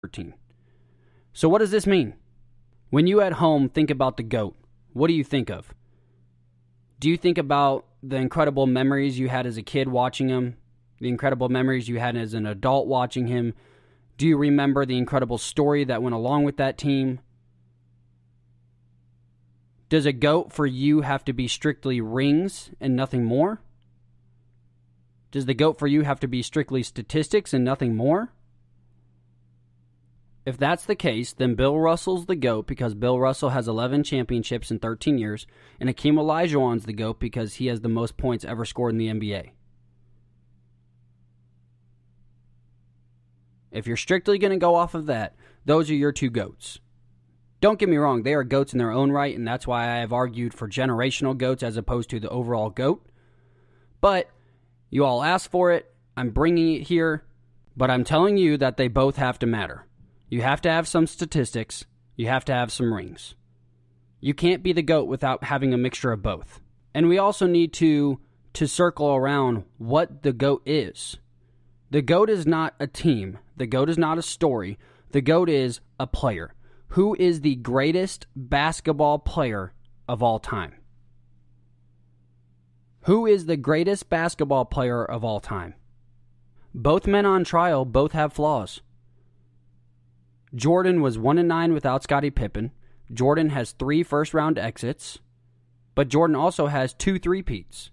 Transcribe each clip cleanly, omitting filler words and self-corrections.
13. So what does this mean? When you at home think about the GOAT, what do you think of? Do you think about the incredible memories you had as a kid watching him? The incredible memories you had as an adult watching him? Do you remember the incredible story that went along with that team? Does a GOAT for you have to be strictly rings and nothing more? Does the GOAT for you have to be strictly statistics and nothing more? If that's the case, then Bill Russell's the GOAT because Bill Russell has 11 championships in 13 years, and Hakeem Olajuwon's the GOAT because he has the most points ever scored in the NBA. If you're strictly going to go off of that, those are your two GOATs. Don't get me wrong, they are GOATs in their own right, and that's why I have argued for generational GOATs as opposed to the overall GOAT. But you all asked for it, I'm bringing it here, but I'm telling you that they both have to matter. You have to have some statistics, you have to have some rings. You can't be the GOAT without having a mixture of both. And we also need to circle around what the GOAT is. The GOAT is not a team. The GOAT is not a story. The GOAT is a player. Who is the greatest basketball player of all time? Who is the greatest basketball player of all time? Both men on trial both have flaws. Jordan was 1-9 without Scottie Pippen. Jordan has 3 first-round exits. But Jordan also has 2 three-peats.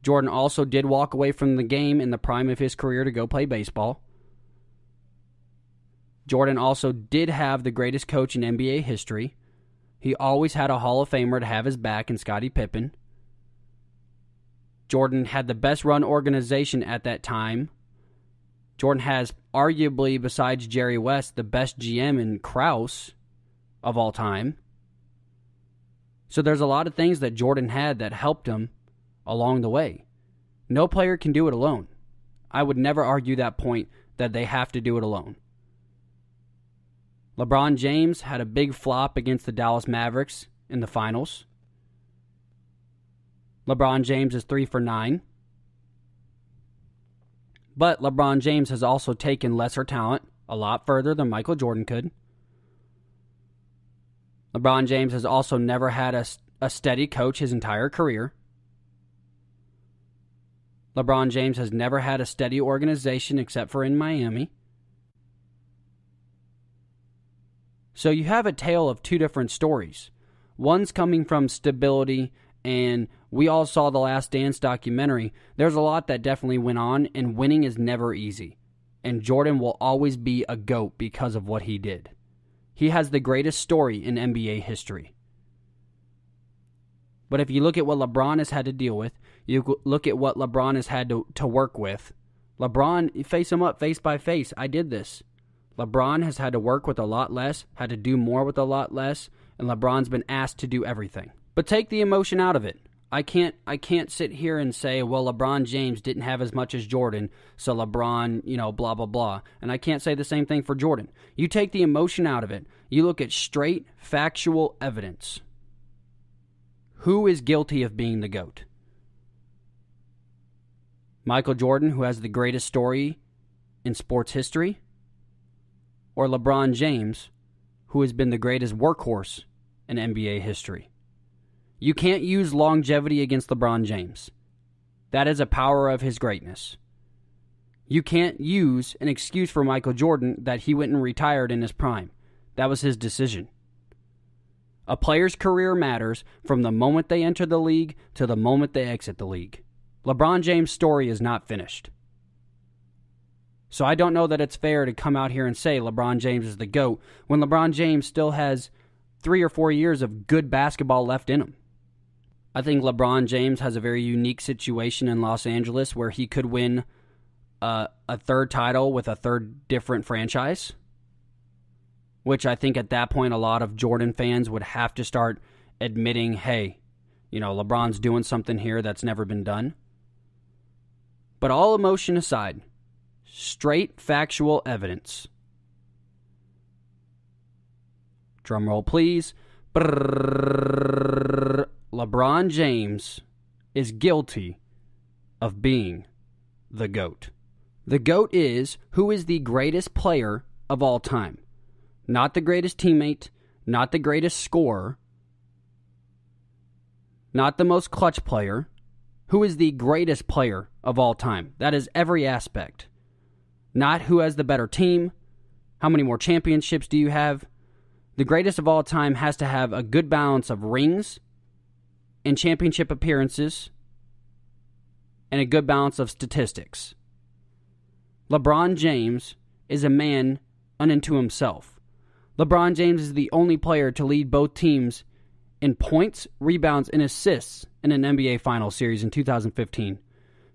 Jordan also did walk away from the game in the prime of his career to go play baseball. Jordan also did have the greatest coach in NBA history. He always had a Hall of Famer to have his back in Scottie Pippen. Jordan had the best run organization at that time. Jordan has arguably, besides Jerry West, the best GM in Krause of all time. So there's a lot of things that Jordan had that helped him along the way. No player can do it alone. I would never argue that point that they have to do it alone. LeBron James had a big flop against the Dallas Mavericks in the finals. LeBron James is 3 for 9. But LeBron James has also taken lesser talent a lot further than Michael Jordan could. LeBron James has also never had a steady coach his entire career. LeBron James has never had a steady organization except for in Miami. So you have a tale of 2 different stories. One's coming from stability, and we all saw the Last Dance documentary. There's a lot that definitely went on, and winning is never easy. And Jordan will always be a GOAT because of what he did. He has the greatest story in NBA history. But if you look at what LeBron has had to deal with, you look at what LeBron has had to work with. LeBron, face him up face by face. I did this. LeBron has had to work with a lot less, had to do more with a lot less, and LeBron's been asked to do everything. But take the emotion out of it. I can't sit here and say, well, LeBron James didn't have as much as Jordan, so LeBron, blah, blah, blah. And I can't say the same thing for Jordan. You take the emotion out of it. You look at straight, factual evidence. Who is guilty of being the GOAT? Michael Jordan, who has the greatest story in sports history? Or LeBron James, who has been the greatest workhorse in NBA history? You can't use longevity against LeBron James. That is a power of his greatness. You can't use an excuse for Michael Jordan that he went and retired in his prime. That was his decision. A player's career matters from the moment they enter the league to the moment they exit the league. LeBron James' story is not finished. So I don't know that it's fair to come out here and say LeBron James is the GOAT when LeBron James still has 3 or 4 years of good basketball left in him. I think LeBron James has a very unique situation in Los Angeles where he could win a 3rd title with a 3rd different franchise, which I think at that point a lot of Jordan fans would have to start admitting, hey, LeBron's doing something here that's never been done. But all emotion aside, straight factual evidence. Drum roll, please. LeBron James is guilty of being the GOAT. The GOAT is who is the greatest player of all time. Not the greatest teammate, not the greatest scorer, not the most clutch player. Who is the greatest player of all time? That is every aspect. Not who has the better team, how many more championships do you have. The greatest of all time has to have a good balance of rings and championship appearances and a good balance of statistics. LeBron James is a man unto himself. LeBron James is the only player to lead both teams in points, rebounds, and assists in an NBA Finals series in 2015.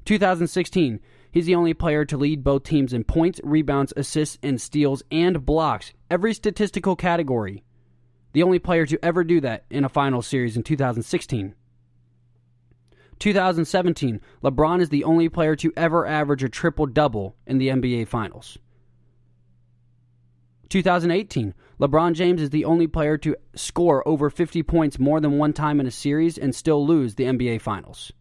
2016, he's the only player to lead both teams in points, rebounds, assists, and steals, and blocks. Every statistical category. The only player to ever do that in a Finals series in 2016. 2017, LeBron is the only player to ever average a triple-double in the NBA Finals. 2018, LeBron James is the only player to score over 50 points more than one time in a series and still lose the NBA Finals.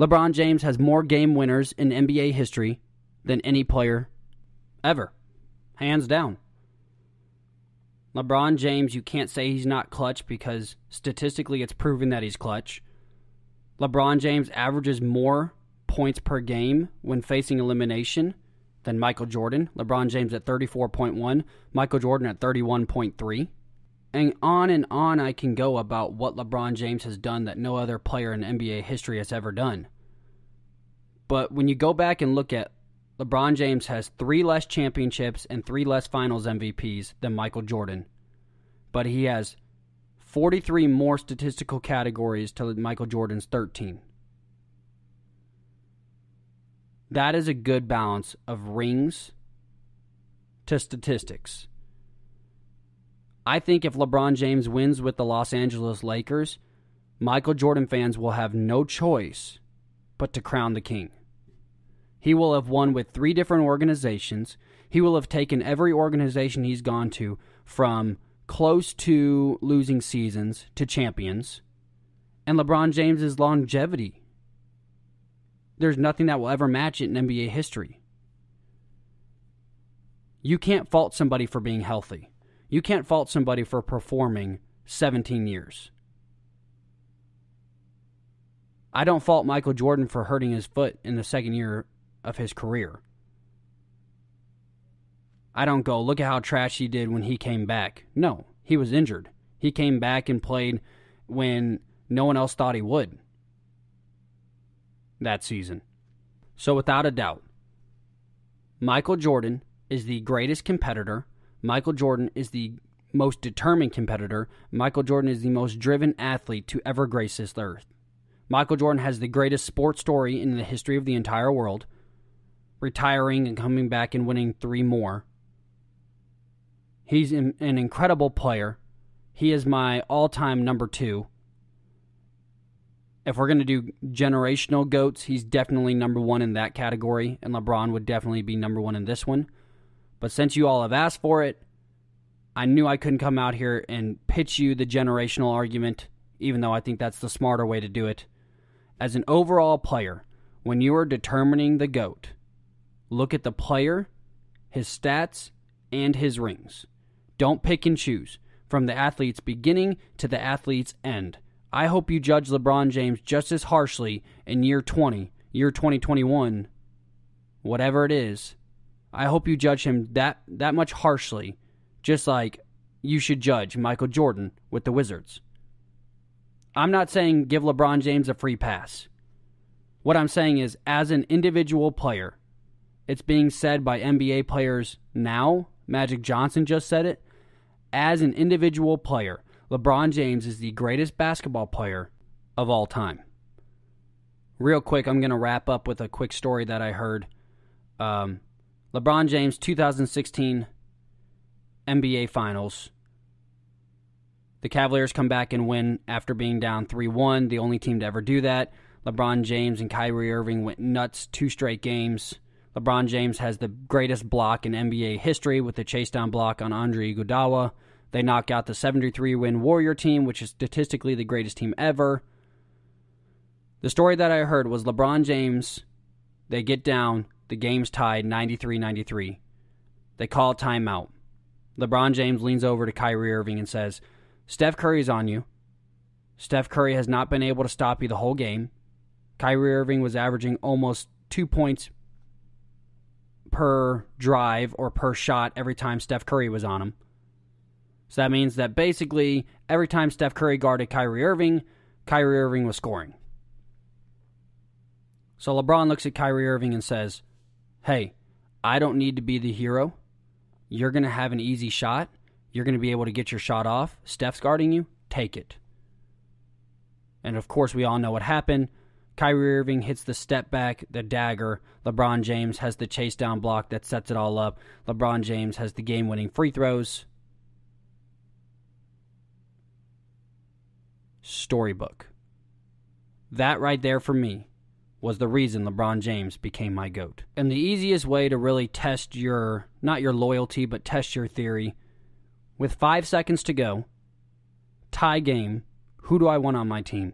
LeBron James has more game winners in NBA history than any player ever. Hands down. LeBron James, you can't say he's not clutch because statistically it's proven that he's clutch. LeBron James averages more points per game when facing elimination than Michael Jordan. LeBron James at 34.1, Michael Jordan at 31.3. And on I can go about what LeBron James has done that no other player in NBA history has ever done. But when you go back and look at LeBron James has 3 less championships and 3 less finals MVPs than Michael Jordan. But he has 43 more statistical categories to Michael Jordan's 13. That is a good balance of rings to statistics. I think if LeBron James wins with the Los Angeles Lakers, Michael Jordan fans will have no choice but to crown the king. He will have won with 3 different organizations. He will have taken every organization he's gone to from close to losing seasons to champions. And LeBron James's longevity, there's nothing that will ever match it in NBA history. You can't fault somebody for being healthy. You can't fault somebody for performing 17 years. I don't fault Michael Jordan for hurting his foot in the second year of his career. I don't go, look at how trash he did when he came back. No, he was injured. He came back and played when no one else thought he would that season. So without a doubt, Michael Jordan is the greatest competitor. Michael Jordan is the most determined competitor. Michael Jordan is the most driven athlete to ever grace this earth. Michael Jordan has the greatest sports story in the history of the entire world, retiring and coming back and winning 3 more. He's an incredible player. He is my all-time number 2. If we're going to do generational GOATs, he's definitely number 1 in that category, and LeBron would definitely be number 1 in this one. But since you all have asked for it, I knew I couldn't come out here and pitch you the generational argument, even though I think that's the smarter way to do it. As an overall player, when you are determining the GOAT, look at the player, his stats, and his rings. Don't pick and choose from the athlete's beginning to the athlete's end. I hope you judge LeBron James just as harshly in year 20, year 2021, whatever it is. I hope you judge him that much harshly, just like you should judge Michael Jordan with the Wizards. I'm not saying give LeBron James a free pass. What I'm saying is, as an individual player, it's being said by NBA players now, Magic Johnson just said it, as an individual player, LeBron James is the greatest basketball player of all time. Real quick, I'm going to wrap up with a quick story that I heard. LeBron James, 2016 NBA Finals. The Cavaliers come back and win after being down 3-1, the only team to ever do that. LeBron James and Kyrie Irving went nuts 2 straight games. LeBron James has the greatest block in NBA history with the chase down block on Andre Iguodala. They knock out the 73-win Warrior team, which is statistically the greatest team ever. The story that I heard was LeBron James They get down. The game's tied 93-93. They call a timeout. LeBron James leans over to Kyrie Irving and says, Steph Curry's on you. Steph Curry has not been able to stop you the whole game. Kyrie Irving was averaging almost 2 points per drive or per shot every time Steph Curry was on him. So that means that basically every time Steph Curry guarded Kyrie Irving was scoring. So LeBron looks at Kyrie Irving and says, hey, I don't need to be the hero. You're going to have an easy shot. You're going to be able to get your shot off. Steph's guarding you. Take it. And of course, we all know what happened. Kyrie Irving hits the step back, the dagger. LeBron James has the chase down block that sets it all up. LeBron James has the game-winning free throws. Storybook. That right there for me was the reason LeBron James became my GOAT. And the easiest way to really test not your loyalty, but test your theory, with 5 seconds to go, tie game, who do I want on my team?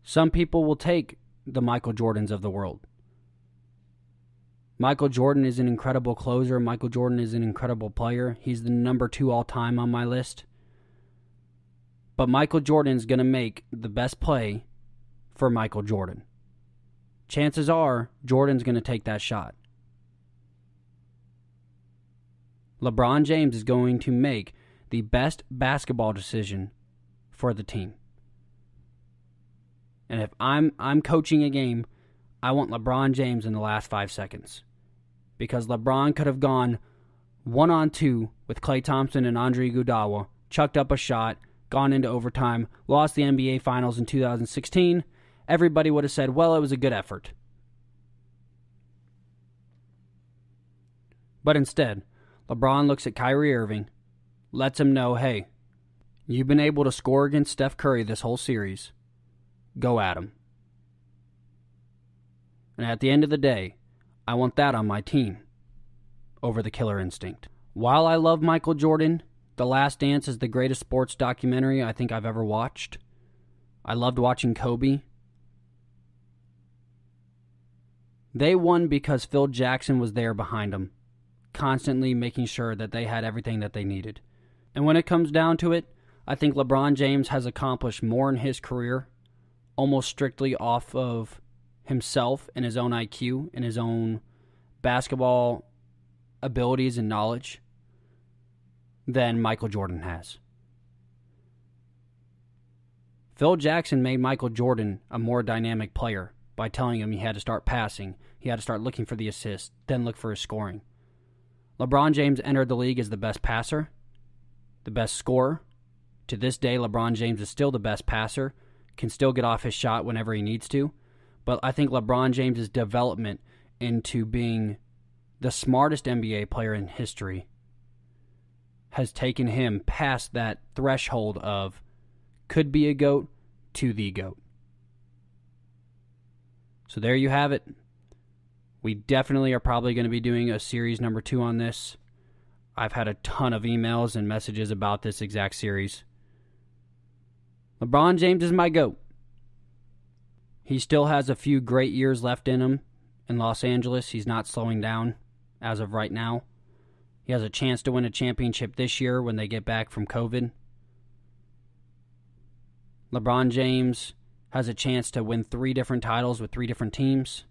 Some people will take the Michael Jordans of the world. Michael Jordan is an incredible closer. Michael Jordan is an incredible player. He's the number 2 all-time on my list. But Michael Jordan is going to make the best play for Michael Jordan. Chances are Jordan's going to take that shot. LeBron James is going to make the best basketball decision for the team. And if I'm coaching a game, I want LeBron James in the last 5 seconds. Because LeBron could have gone 1-on-2 with Klay Thompson and Andre Iguodala, chucked up a shot, gone into overtime, lost the NBA Finals in 2016. Everybody would have said, well, it was a good effort. But instead, LeBron looks at Kyrie Irving, lets him know, hey, you've been able to score against Steph Curry this whole series. Go at him. And at the end of the day, I want that on my team over the killer instinct. While I love Michael Jordan, The Last Dance is the greatest sports documentary I think I've ever watched. I loved watching Kobe. They won because Phil Jackson was there behind them, constantly making sure that they had everything that they needed. And when it comes down to it, I think LeBron James has accomplished more in his career, almost strictly off of himself and his own IQ and his own basketball abilities and knowledge, than Michael Jordan has. Phil Jackson made Michael Jordan a more dynamic player by telling him he had to start passing, he had to start looking for the assist, then look for his scoring. LeBron James entered the league as the best passer, the best scorer. To this day, LeBron James is still the best passer, can still get off his shot whenever he needs to. But I think LeBron James' development into being the smartest NBA player in history has taken him past that threshold of could be a GOAT to the GOAT. So there you have it. We definitely are probably going to be doing a series number 2 on this. I've had a ton of emails and messages about this exact series. LeBron James is my GOAT. He still has a few great years left in him in Los Angeles. He's not slowing down as of right now. He has a chance to win a championship this year when they get back from COVID. LeBron James has a chance to win 3 different titles with 3 different teams.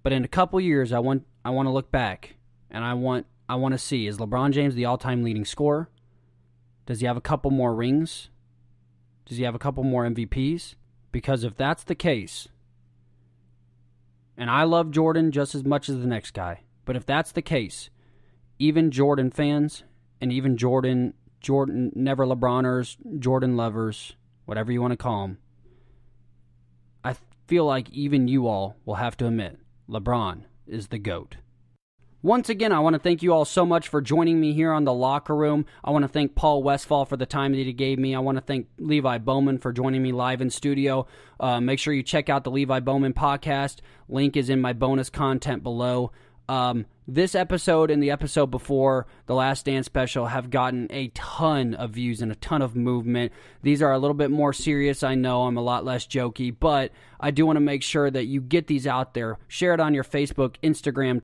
But in a couple years, I want to look back and I want to see, is LeBron James the all-time leading scorer? Does he have a couple more rings? Does he have a couple more MVPs? Because if that's the case, and I love Jordan just as much as the next guy, but if that's the case, even Jordan fans and even Jordan never LeBroners, Jordan lovers, whatever you want to call them, I feel like even you all will have to admit LeBron is the GOAT. Once again, I want to thank you all so much for joining me here on The Locker Room. I want to thank Paul Whestphal for the time that he gave me. I want to thank Levi Bowman for joining me live in studio. Make sure you check out the Levi Bowman podcast. Link is in my bonus content below. This episode and the episode before, the Last Dance special, have gotten a ton of views and a ton of movement. These are a little bit more serious, I know. I'm a lot less jokey, but I do want to make sure that you get these out there. Share it on your Facebook, Instagram,